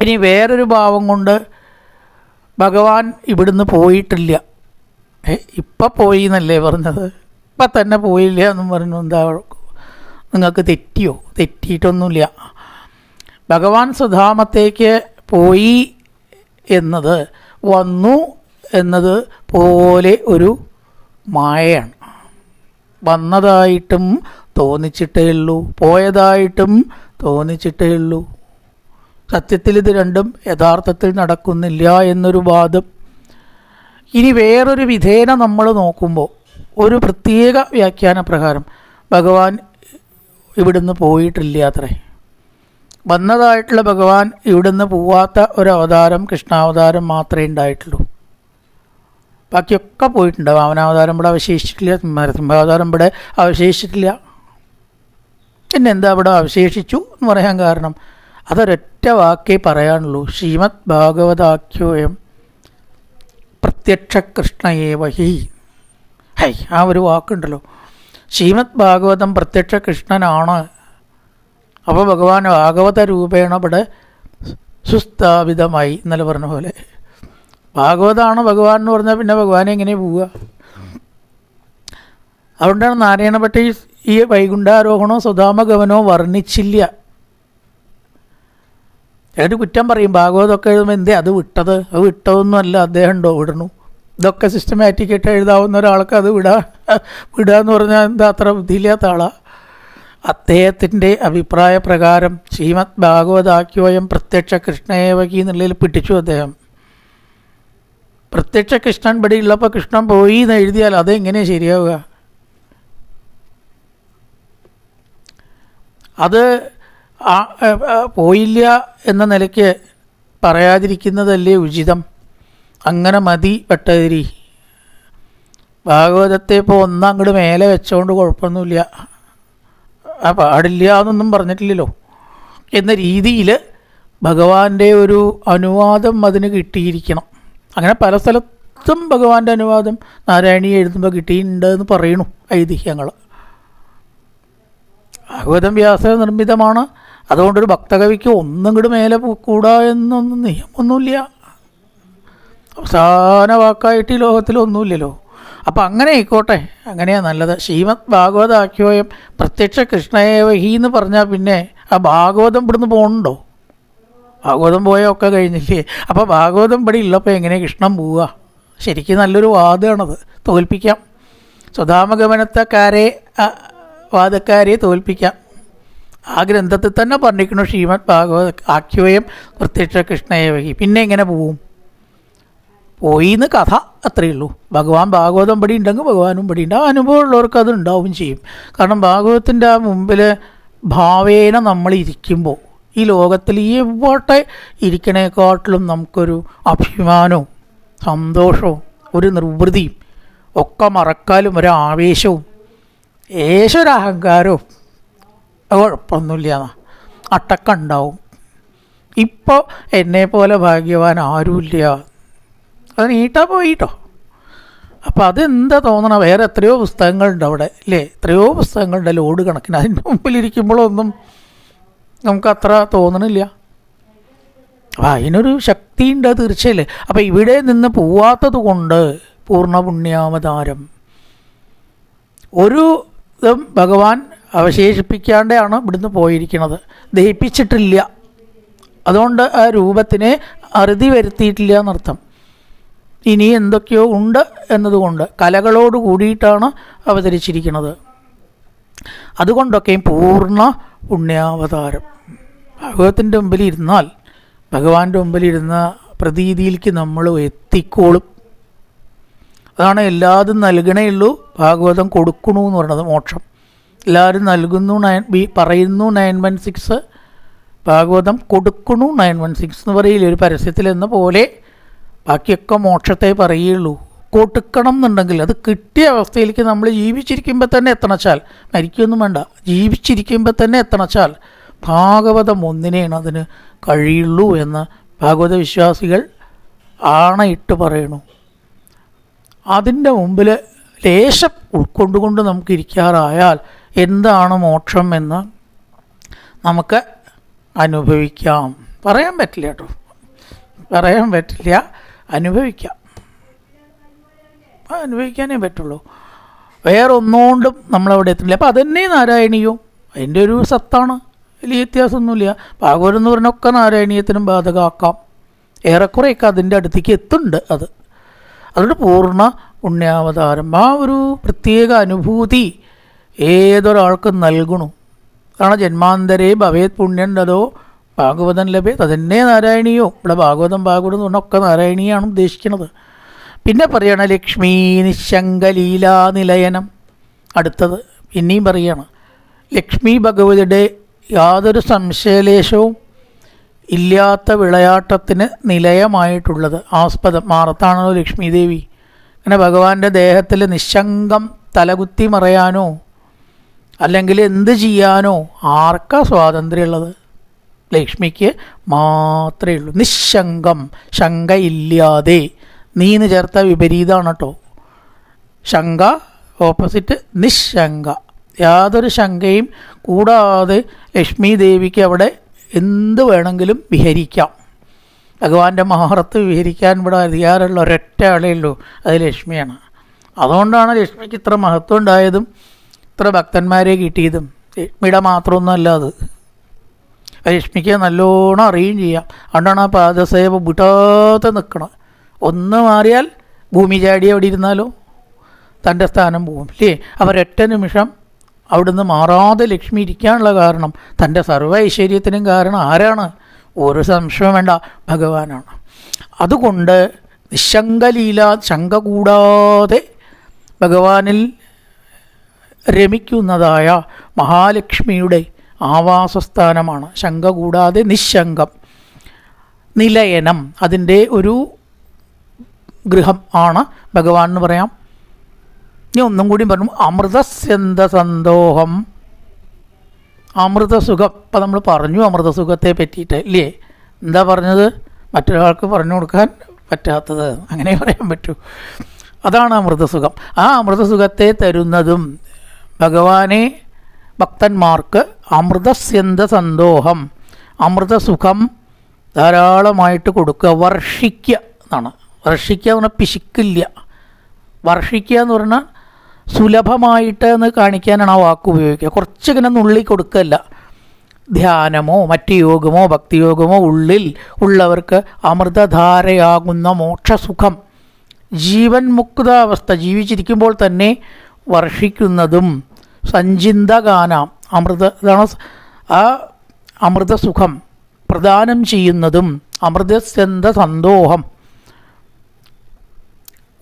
ഇനി വേറൊരു ഭാവം കൊണ്ട് ഭഗവാൻ ഇവിടുന്ന് പോയിട്ടില്ല. ഇപ്പം പോയി എന്നല്ലേ പറഞ്ഞത്? ഇപ്പം തന്നെ പോയില്ല എന്നും പറഞ്ഞു. എന്താ നിങ്ങൾക്ക് തെറ്റിയോ? തെറ്റിയിട്ടൊന്നുമില്ല. ഭഗവാൻ സ്വധാമത്തേക്ക് പോയി എന്നത്, വന്നു എന്നത് പോലെ ഒരു മായയാണ്. വന്നതായിട്ടും തോന്നിച്ചിട്ടേ ഉള്ളൂ, പോയതായിട്ടും തോന്നിച്ചിട്ടേ ഉള്ളൂ. സത്യത്തിൽ ഇത് രണ്ടും യഥാർത്ഥത്തിൽ നടക്കുന്നില്ല എന്നൊരു വാദം. ഇനി വേറൊരു വിധേന നമ്മൾ നോക്കുമ്പോൾ ഒരു പ്രത്യേക വ്യാഖ്യാന പ്രകാരം ഭഗവാൻ ഇവിടുന്ന് പോയിട്ടില്ല അത്രേ. വന്നതായിട്ടുള്ള ഭഗവാൻ ഇവിടുന്ന് പോവാത്ത ഒരു അവതാരം കൃഷ്ണാവതാരം മാത്രമേ ഉണ്ടായിട്ടുള്ളൂ. ബാക്കിയൊക്കെ പോയിട്ടുണ്ട്. വാമനാവതാരം ഇവിടെ അവശേഷിച്ചിട്ടില്ല, നരസിംഹാവതാരം ഇവിടെ അവശേഷിച്ചിട്ടില്ല. പിന്നെ എന്താ ഇവിടെ അവശേഷിച്ചു എന്ന് പറയാൻ കാരണം? അതൊരൊറ്റ വാക്കേ പറയാനുള്ളൂ. ശ്രീമദ് ഭാഗവതാഖ്യോയം പ്രത്യക്ഷ കൃഷ്ണയേവഹി. ആ ഒരു വാക്കുണ്ടല്ലോ, ശ്രീമദ് ഭാഗവതം പ്രത്യക്ഷ കൃഷ്ണനാണ്. അപ്പോൾ ഭഗവാൻ ഭാഗവത രൂപേണ ഇവിടെ സുസ്ഥാപിതമായി. ഇന്നലെ പറഞ്ഞ പോലെ ഭാഗവതമാണ് ഭഗവാൻ എന്ന് പറഞ്ഞാൽ പിന്നെ ഭഗവാനെ എങ്ങനെ പോവുക? അതുകൊണ്ടാണ് നാരായണ ഭട്ട ഈ വൈകുണ്ഠാരോഹണോ സ്വധാമഗമനോ വർണ്ണിച്ചില്ല. എന്നിട്ട് കുറ്റം പറയും, ഭാഗവതമൊക്കെ എഴുതുമ്പോൾ എന്തേ അത് വിട്ടത്? അത് വിട്ടതൊന്നുമല്ല, അദ്ദേഹം ഉണ്ടോ വിടണു? ഇതൊക്കെ സിസ്റ്റമാറ്റിക്കായിട്ട് എഴുതാവുന്ന ഒരാൾക്ക് അത് വിടുക എന്ന് പറഞ്ഞാൽ എന്താ അത്ര ബുദ്ധിയില്ലാത്ത ആളാണ്? അദ്ദേഹത്തിൻ്റെ അഭിപ്രായ പ്രകാരം ശ്രീമദ് ഭാഗവതാഖ്യോയം പ്രത്യക്ഷ കൃഷ്ണയേവകി എന്നുള്ളതിൽ പിടിച്ചു അദ്ദേഹം. പ്രത്യക്ഷ കൃഷ്ണൻ ഇവിടെ ഉള്ളപ്പോൾ കൃഷ്ണൻ പോയി എന്ന് എഴുതിയാൽ അതെങ്ങനെയാണ് ശരിയാവുക? അത് പോയില്ല എന്ന നിലയ്ക്ക് പറയാതിരിക്കുന്നതല്ലേ ഉചിതം. അങ്ങനെ മതി ഭട്ടതിരി. ഭാഗവതത്തെ ഇപ്പോൾ ഒന്നങ്ങോട്ട് മേലെ വെച്ചോണ്ട് കുഴപ്പമൊന്നുമില്ല, ആ പാടില്ല എന്നൊന്നും പറഞ്ഞിട്ടില്ലല്ലോ എന്ന രീതിയിൽ ഭഗവാന്റെ ഒരു അനുവാദം അതിന് കിട്ടിയിരിക്കണം. അങ്ങനെ പല സ്ഥലത്തും ഭഗവാന്റെ അനുവാദം നാരായണീ എഴുതുമ്പോൾ കിട്ടിയിട്ടുണ്ട് എന്ന് പറയണു ഐതിഹ്യങ്ങൾ. ഭാഗവതം വ്യാസ നിർമ്മിതമാണ്. അതുകൊണ്ടൊരു ഭക്തകവിക്ക് ഒന്നും കൂടി മേലെ കൂടാ എന്നൊന്നും നിയമമൊന്നുമില്ല. അവസാന വാക്കായിട്ട് ഈ ലോകത്തിലൊന്നുമില്ലല്ലോ. അപ്പം അങ്ങനെ ആയിക്കോട്ടെ, അങ്ങനെയാണ് നല്ലത്. ശ്രീമദ് ഭാഗവതാഖ്യോയം പ്രത്യക്ഷ കൃഷ്ണയേവഹി എന്ന് പറഞ്ഞാൽ പിന്നെ ആ ഭാഗവതം ഇവിടുന്ന് പോകണുണ്ടോ? ഭാഗവതം പോയാൽ ഒക്കെ കഴിഞ്ഞില്ലേ? അപ്പോൾ ഭാഗവതം ഇവിടെ ഉള്ളപ്പോൾ എങ്ങനെ കൃഷ്ണൻ പോവുക? ശരിക്കും നല്ലൊരു വാദമാണത്. തോൽപ്പിക്കാം, സ്വധാമഗമനത്തെക്കാരെ വാദക്കാരെ തോൽപ്പിക്കാം. ആ ഗ്രന്ഥത്തിൽ തന്നെ പറഞ്ഞിരിക്കുന്നു ശ്രീമദ് ഭാഗവത ആഖ്യോയം പ്രത്യക്ഷ കൃഷ്ണയേവഹി. പിന്നെ എങ്ങനെ പോവും? പോയിന്ന് കഥ അത്രയേ ഉള്ളൂ. ഭഗവാൻ ഭാഗവതം പടി ഉണ്ടെങ്കിൽ ഭഗവാനും പടി ഉണ്ട്. ആ അനുഭവമുള്ളവർക്ക് അത് ഉണ്ടാവും ചെയ്യും. കാരണം ഭാഗവതത്തിൻ്റെ ആ മുമ്പിൽ ഭാവേന നമ്മൾ ഇരിക്കുമ്പോൾ ഈ ലോകത്തിൽ എവിടെ ഇരിക്കണേക്കാട്ടിലും നമുക്കൊരു അഭിമാനവും സന്തോഷവും ഒരു നിർവൃതിയും ഒക്കെ മറക്കാലും ഒരു ആവേശവും ഏശ്വരാഹങ്കാരവും കുഴപ്പമൊന്നുമില്ല, അട്ടക്ക ഉണ്ടാവും. ഇപ്പോൾ എന്നെപ്പോലെ ഭാഗ്യവാൻ ആരുമില്ല, അത് നീട്ടാ പോയിട്ടോ. അപ്പോൾ അതെന്താ തോന്നണം? വേറെ എത്രയോ പുസ്തകങ്ങളുണ്ട് അവിടെ അല്ലേ? എത്രയോ പുസ്തകങ്ങളുണ്ട് ലോഡ് കണക്കിന്. അതിൻ്റെ മുമ്പിലിരിക്കുമ്പോഴൊന്നും നമുക്കത്ര തോന്നണില്ല. അപ്പം അതിനൊരു ശക്തിയുണ്ട് തീർച്ചയല്ലേ. അപ്പം ഇവിടെ നിന്ന് പോവാത്തത് കൊണ്ട് പൂർണ്ണ പുണ്യാവതാരം ഒരു ഇതും ഭഗവാൻ അവശേഷിപ്പിക്കാണ്ടാണ് ഇവിടുന്ന് പോയിരിക്കുന്നത്. ദഹിപ്പിച്ചിട്ടില്ല, അതുകൊണ്ട് ആ രൂപത്തിനെ അറുതി വരുത്തിയിട്ടില്ല എന്നർത്ഥം. ഇനി എന്തൊക്കെയോ ഉണ്ട് എന്നതുകൊണ്ട് കലകളോട് കൂടിയിട്ടാണ് അവതരിച്ചിരിക്കുന്നത്. അതുകൊണ്ടൊക്കെയും പൂർണ്ണ പുണ്യാവതാരം. ഭഗവത്തിൻ്റെ മുമ്പിൽ ഇരുന്നാൽ, ഭഗവാന്റെ മുമ്പിലിരുന്ന പ്രതീതിയിലേക്ക് നമ്മൾ എത്തിക്കോളും. അതാണ് എല്ലാതും നൽകണേ ഉള്ളൂ, ഭാഗവതം കൊടുക്കണു എന്ന് പറയുന്നത്. മോക്ഷം എല്ലാവരും നൽകുന്നു, പറയുന്നു 916, ഭാഗവതം കൊടുക്കണു 916 എന്ന് പറയില്ല ഒരു പരസ്യത്തിൽ എന്ന പോലെ. ബാക്കിയൊക്കെ മോക്ഷത്തെ പറയുള്ളൂ. കൊടുക്കണം എന്നുണ്ടെങ്കിൽ അത് കിട്ടിയ അവസ്ഥയിലേക്ക് നമ്മൾ ജീവിച്ചിരിക്കുമ്പോൾ തന്നെ എത്തണച്ചാൽ, മരിക്കൊന്നും വേണ്ട, ജീവിച്ചിരിക്കുമ്പോൾ തന്നെ എത്തണച്ചാൽ ഭാഗവതം ഒന്നിനെയാണ് അതിന് കഴിയുള്ളൂ എന്ന് ഭാഗവത വിശ്വാസികൾ ആണയിട്ട് പറയണു. അതിൻ്റെ മുമ്പിൽ ലേശം ഉൾക്കൊണ്ടുകൊണ്ട് നമുക്ക് ഇരിക്കാറായാൽ എന്താണ് മോക്ഷം എന്ന് നമുക്ക് അനുഭവിക്കാം. പറയാൻ പറ്റില്ല കേട്ടോ, പറയാൻ പറ്റില്ല, അനുഭവിക്കാം. അനുഭവിക്കാനേ പറ്റുള്ളൂ, വേറെ ഒന്നുകൊണ്ടും നമ്മളവിടെ എത്തില്ല. അപ്പം അതന്നെ നാരായണീയവും അതിൻ്റെ ഒരു സത്താണ്, വലിയ വ്യത്യാസമൊന്നുമില്ല. ഭാഗവതം എന്ന് പറഞ്ഞൊക്കെ നാരായണീയത്തിനും ബാധകമാക്കാം. ഏറെക്കുറെയൊക്കെ അതിൻ്റെ അടുത്തേക്ക് എത്തുന്നുണ്ട് അത്. അതുകൊണ്ട് പൂർണ്ണ പുണ്യാവതാരം ആ ഒരു പ്രത്യേക അനുഭൂതി ഏതൊരാൾക്കും നൽകണു. കാരണം ജന്മാന്തരേ ഭവേത് പുണ്യം തതോ ഭാഗവതം ലഭ്യത്. അതന്നെ നാരായണീയോ. ഇവിടെ ഭാഗവതം എന്ന് പറഞ്ഞൊക്കെ നാരായണീയാണ് ഉദ്ദേശിക്കുന്നത്. പിന്നെ പറയണം ലക്ഷ്മീ നിശങ്കലീലാ നിലയനം. അടുത്തത് പിന്നെയും പറയണം ലക്ഷ്മി ഭഗവതിയുടെ യാതൊരു സംശയലേശവും ഇല്ലാത്ത വിളയാട്ടത്തിന് നിലയമായിട്ടുള്ളത് ആസ്പദം മാറത്താണല്ലോ ലക്ഷ്മി ദേവി. അങ്ങനെ ഭഗവാന്റെ ദേഹത്തിൽ നിശങ്കം തലകുത്തി മറയാനോ അല്ലെങ്കിൽ എന്ത് ചെയ്യാനോ ആർക്കാ സ്വാതന്ത്ര്യമുള്ളത്? ലക്ഷ്മിക്ക് മാത്രമേ ഉള്ളൂ. നിശങ്കം, ശങ്കയില്ലാതെ. നീന്ന് ചേർത്ത വിപരീതമാണ് കേട്ടോ. ശങ്ക ഓപ്പോസിറ്റ് നിശങ്ക, യാതൊരു ശങ്കയും കൂടാതെ ലക്ഷ്മി ദേവിക്ക് അവിടെ എന്ത് വേണമെങ്കിലും വിഹരിക്കാം. ഭഗവാന്റെ മഹർത്ത് വിഹരിക്കാൻ ഇവിടെ അധികാരമുള്ള ഒരൊറ്റ ആളേ ഉള്ളൂ, അത് ലക്ഷ്മിയാണ്. അതുകൊണ്ടാണ് ലക്ഷ്മിക്ക് ഇത്ര മഹത്വം ഉണ്ടായതും ഇത്ര ഭക്തന്മാരെ കിട്ടിയതും. ലക്ഷ്മിയുടെ മാത്രമൊന്നുമല്ല അത്, ലക്ഷ്മിക്ക് നല്ലോണം അറിയുകയും ചെയ്യാം. അതുകൊണ്ടാണ് ആ പാദസേവ വിടാതെ നിൽക്കണം. ഒന്ന് മാറിയാൽ ഭൂമി ചാടി അവിടെ ഇരുന്നാലോ തൻ്റെ സ്ഥാനം പോകും അല്ലേ? അവരൊറ്റ നിമിഷം അവിടുന്ന് മാറാതെ ലക്ഷ്മി ഇരിക്കാനുള്ള കാരണം, തൻ്റെ സർവ്വ ഐശ്വര്യത്തിനും കാരണം ആരാണ്? ഒരു സംശയം വേണ്ട, ഭഗവാനാണ്. അതുകൊണ്ട് നിശങ്കലീല, ശങ്ക കൂടാതെ ഭഗവാനിൽ രമിക്കുന്നതായ മഹാലക്ഷ്മിയുടെ ആവാസസ്ഥാനമാണ് ശങ്ക കൂടാതെ നിശങ്കം. നിലയനം, അതിൻ്റെ ഒരു ഗൃഹം ആണ് ഭഗവാൻ എന്ന് പറയാം. ഇനി ഒന്നും കൂടി പറഞ്ഞു, അമൃതസ്യന്ത സന്തോഹം, അമൃതസുഖം. ഇപ്പം നമ്മൾ പറഞ്ഞു അമൃതസുഖത്തെ പറ്റിയിട്ട് ഇല്ലേ? എന്താ പറഞ്ഞത്? മറ്റൊരാൾക്ക് പറഞ്ഞു കൊടുക്കാൻ പറ്റാത്തത്, അങ്ങനെ പറയാൻ പറ്റൂ. അതാണ് അമൃതസുഖം. ആ അമൃതസുഖത്തെ തരുന്നതും ഭഗവാനെ ഭക്തന്മാർക്ക് അമൃതസ്യന്ത സന്തോഹം, അമൃതസുഖം ധാരാളമായിട്ട് കൊടുക്കുക, വർഷിക്കുക എന്നാണ്. വർഷിക്കുക എന്ന് പറഞ്ഞാൽ പിശുക്കില്ല. വർഷിക്കുക എന്ന് പറഞ്ഞാൽ സുലഭമായിട്ട് എന്ന് കാണിക്കാനാണ് ആ വാക്ക് ഉപയോഗിക്കുക. കുറച്ചിങ്ങനെ നുള്ളി കൊടുക്കല്ല. ധ്യാനമോ മറ്റ് യോഗമോ ഭക്തിയോഗമോ ഉള്ളിൽ ഉള്ളവർക്ക് അമൃതധാരയാകുന്ന മോക്ഷസുഖം, ജീവൻ മുക്താവസ്ഥ ജീവിച്ചിരിക്കുമ്പോൾ തന്നെ വർഷിക്കുന്നതും സഞ്ചിന്തഗാനാം ഇതാണ് ആ അമൃതസുഖം പ്രദാനം ചെയ്യുന്നതും അമൃതസ്യന്ത സന്തോഹം,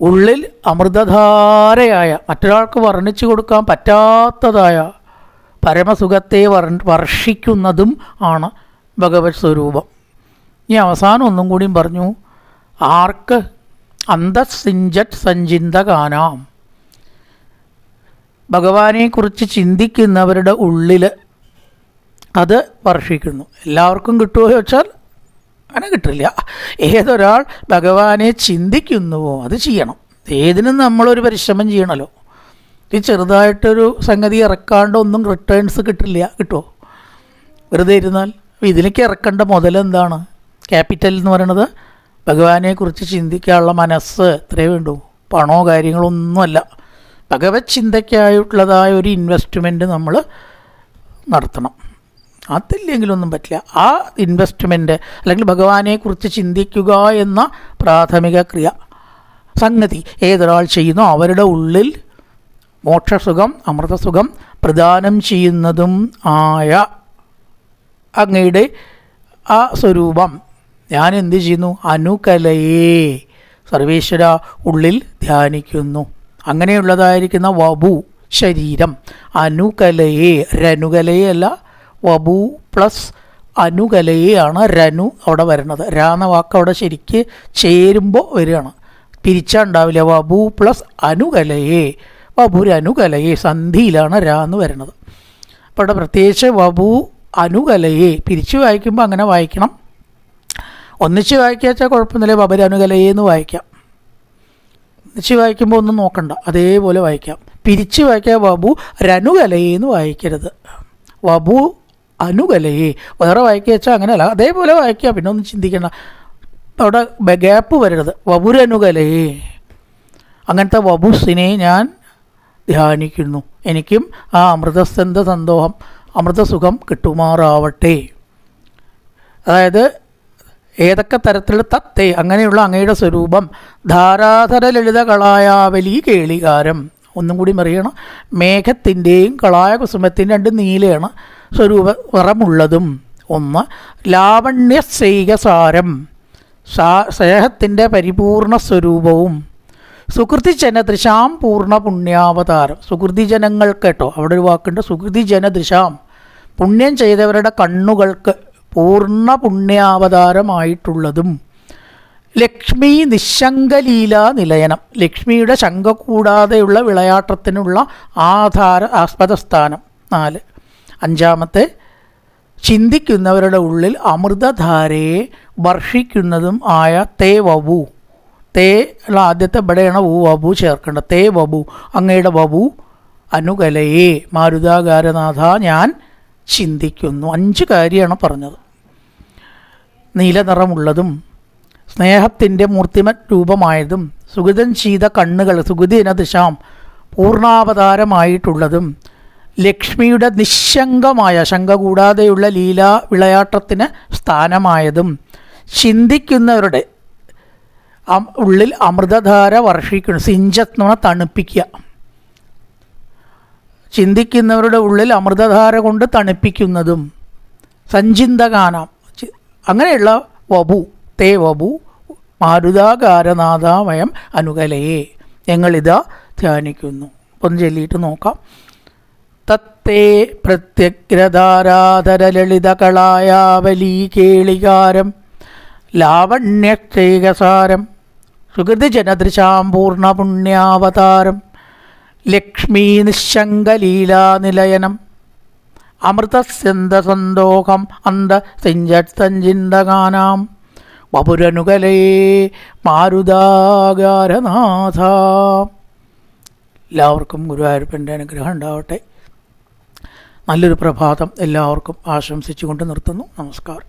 ഉള്ളിൽ അമൃതധാരയായ മറ്റൊരാൾക്ക് വർണ്ണിച്ചു കൊടുക്കാൻ പറ്റാത്തതായ പരമസുഖത്തെ വർഷിക്കുന്നതും ആണ് ഭഗവത് സ്വരൂപം. ഈ അവസാനം ഒന്നും കൂടിയും പറഞ്ഞു, ആർക്ക് അന്തസ്സിഞ്ചറ്റ് സഞ്ചിന്തഗാനാം, ഭഗവാനെക്കുറിച്ച് ചിന്തിക്കുന്നവരുടെ ഉള്ളിൽ അത് വർഷിക്കുന്നു. എല്ലാവർക്കും കിട്ടുമോ ചോദിച്ചാൽ അങ്ങനെ കിട്ടില്ല. ഏതൊരാൾ ഭഗവാനെ ചിന്തിക്കുന്നുവോ അത് ചെയ്യണം. ഏതിനും നമ്മളൊരു പരിശ്രമം ചെയ്യണമല്ലോ. ഈ ചെറുതായിട്ടൊരു സംഗതി ഇറക്കാണ്ട് ഒന്നും റിട്ടേൺസ് കിട്ടുമോ? വെറുതെ ഇരുന്നാൽ. ഇതിലേക്ക് ഇറക്കേണ്ട മുതലെന്താണ്? ക്യാപിറ്റൽ എന്ന് പറയുന്നത് ഭഗവാനെക്കുറിച്ച് ചിന്തിക്കാനുള്ള മനസ്സ് ഇത്രയേ വേണ്ടൂ. പണമോ കാര്യങ്ങളൊന്നുമല്ല. ഭഗവത് ചിന്തയ്ക്കായിട്ടുള്ളതായ ഒരു ഇൻവെസ്റ്റ്മെൻറ്റ് നമ്മൾ നടത്തണം. അതില്ലെങ്കിലൊന്നും പറ്റില്ല. ആ ഇൻവെസ്റ്റ്മെൻറ്റ് അല്ലെങ്കിൽ ഭഗവാനെക്കുറിച്ച് ചിന്തിക്കുക എന്ന പ്രാഥമിക ക്രിയ സംഗതി ഏതൊരാൾ ചെയ്യുന്നോ അവരുടെ ഉള്ളിൽ മോക്ഷസുഖം അമൃതസുഖം പ്രദാനം ചെയ്യുന്നതും ആയ അങ്ങയുടെ ആ സ്വരൂപം ഞാൻ എന്ത് ചെയ്യുന്നു? അനുകലയെ സർവേശ്വര ഉള്ളിൽ ധ്യാനിക്കുന്നു. അങ്ങനെയുള്ളതായിരിക്കുന്ന വപു ശരീരം അനുകലയെ, രനുകലയെ അല്ല, വപു പ്ലസ് അനുകലയാണ് രനു അവിടെ വരുന്നത്. രാന്ന വാക്ക് അവിടെ ശരിക്ക് ചേരുമ്പോൾ വരികയാണ്, പിരിച്ചുണ്ടാവില്ല. വപു പ്ലസ് അനുകലയെ, വപുരനുകലയെ സന്ധിയിലാണ് രാന്ന് വരുന്നത്. അപ്പോൾ അവിടെ പ്രത്യേകിച്ച് വപു അനുകലയെ പിരിച്ചു വായിക്കുമ്പോൾ അങ്ങനെ വായിക്കണം. ഒന്നിച്ച് വായിക്കാച്ചാൽ കുഴപ്പമൊന്നുമില്ല, വപുരനുകലയെ എന്ന് വായിക്കാം. ഒന്നിച്ച് വായിക്കുമ്പോൾ ഒന്നും നോക്കണ്ട, അതേപോലെ വായിക്കാം. പിരിച്ചു വായിക്കുക വപു രനുകലയെ എന്ന് വായിക്കരുത്. വപു അനുകലയെ വേറെ വായിക്കുക വെച്ചാൽ അങ്ങനെയല്ല, അതേപോലെ വായിക്കുക. പിന്നെ ഒന്നും ചിന്തിക്കേണ്ട, അവിടെ ഗ്യാപ്പ് വരരുത്. വപുരനുകലയെ അങ്ങനത്തെ വപുസിനെ ഞാൻ ധ്യാനിക്കുന്നു. എനിക്കും ആ അമൃതസ്യന്ത സന്തോഷം അമൃതസുഖം കിട്ടുമാറാവട്ടെ. അതായത് ഏതൊക്കെ തരത്തിലുള്ള തത്തേ അങ്ങനെയുള്ള അങ്ങയുടെ സ്വരൂപം ധാരാധര ലളിത കളായാവലി കേളികാരം. ഒന്നും കൂടി അറിയണം, മേഘത്തിൻ്റെയും കളായ കുസുമത്തിൻ്റെ രണ്ട് നീലയാണ് സ്വരൂപ നിറമുള്ളതും. ഒന്ന് ലാവണ്യസൈകസാരം സ്നേഹത്തിൻ്റെ പരിപൂർണ സ്വരൂപവും. സുകൃതിജനദൃശാം പൂർണ്ണ പുണ്യാവതാരം. സുകൃതിജനങ്ങൾ കേട്ടോ, അവിടെ ഒരു വാക്കുണ്ട്, സുകൃതിജനദൃശാം പുണ്യം ചെയ്തവരുടെ കണ്ണുകൾക്ക് പൂർണ്ണ പുണ്യാവതാരമായിട്ടുള്ളതും. ലക്ഷ്മി നിശങ്കലീല നിലയനം, ലക്ഷ്മിയുടെ ശങ്ക കൂടാതെയുള്ള വിളയാട്ടത്തിനുള്ള ആസ്പദസ്ഥാനം. 4. അഞ്ചാമത്തെ ചിന്തിക്കുന്നവരുടെ ഉള്ളിൽ അമൃതധാരയെ വർഷിക്കുന്നതും ആയ തേ വപു. തേ ഉള്ള ആദ്യത്തെ ഇവിടെയാണ് വപു ചേർക്കേണ്ടത്. തേ വപു അങ്ങയുടെ വപു അനുകലയെ മാരുതാകാരനാഥ ഞാൻ ചിന്തിക്കുന്നു. 5 കാര്യമാണ് പറഞ്ഞത്. നീല നിറമുള്ളതും സ്നേഹത്തിൻ്റെ മൂർത്തിമത് രൂപമായതും സുഗതം ചെയ്ത കണ്ണുകൾ സുഗതിനദിശാം പൂർണ്ണാവതാരമായിട്ടുള്ളതും ലക്ഷ്മിയുടെ നിശങ്കമായ ശങ്ക കൂടാതെയുള്ള ലീലാ വിളയാട്ടത്തിന് സ്ഥാനമായതും ചിന്തിക്കുന്നവരുടെ ഉള്ളിൽ അമൃതധാര വർഷിക്കുന്നു. സിഞ്ചത്ത് എന്ന് പറഞ്ഞാൽ തണുപ്പിക്കുക. ചിന്തിക്കുന്നവരുടെ ഉള്ളിൽ അമൃതധാര കൊണ്ട് തണുപ്പിക്കുന്നതും. സഞ്ചിന്തഗാനം അങ്ങനെയുള്ള വപു തേ വപു മാരുതാകാരനാഥാമയം അനുകലയെ ഞങ്ങളിതാ ധ്യാനിക്കുന്നു. ഒന്ന് ചൊല്ലിയിട്ട് നോക്കാം. തത്തേ പ്രത്യഗ്രധാരാധരലളിതകളായാവലീ കേളികാരം ലാവണ്യക്ഷേകസാരം സുഗതിജനദൃശാം പൂർണ്ണ പുണ്യാവതാരം ലക്ഷ്മീ നിശങ്കലീലാനിലയനം അമൃതസ്യന്തസന്തോകം അന്തസിഞ്ചത്തഞ്ചിന്തകാനാം വപുരനുകലേ മാരുതാകാരനാഥ. എല്ലാവർക്കും ഗുരുവായൂരപ്പൻ്റെ അനുഗ്രഹം ഉണ്ടാവട്ടെ. നല്ലൊരു പ്രഭാതം എല്ലാവർക്കും ആശംസിച്ചുകൊണ്ട് നിർത്തുന്നു. നമസ്കാരം.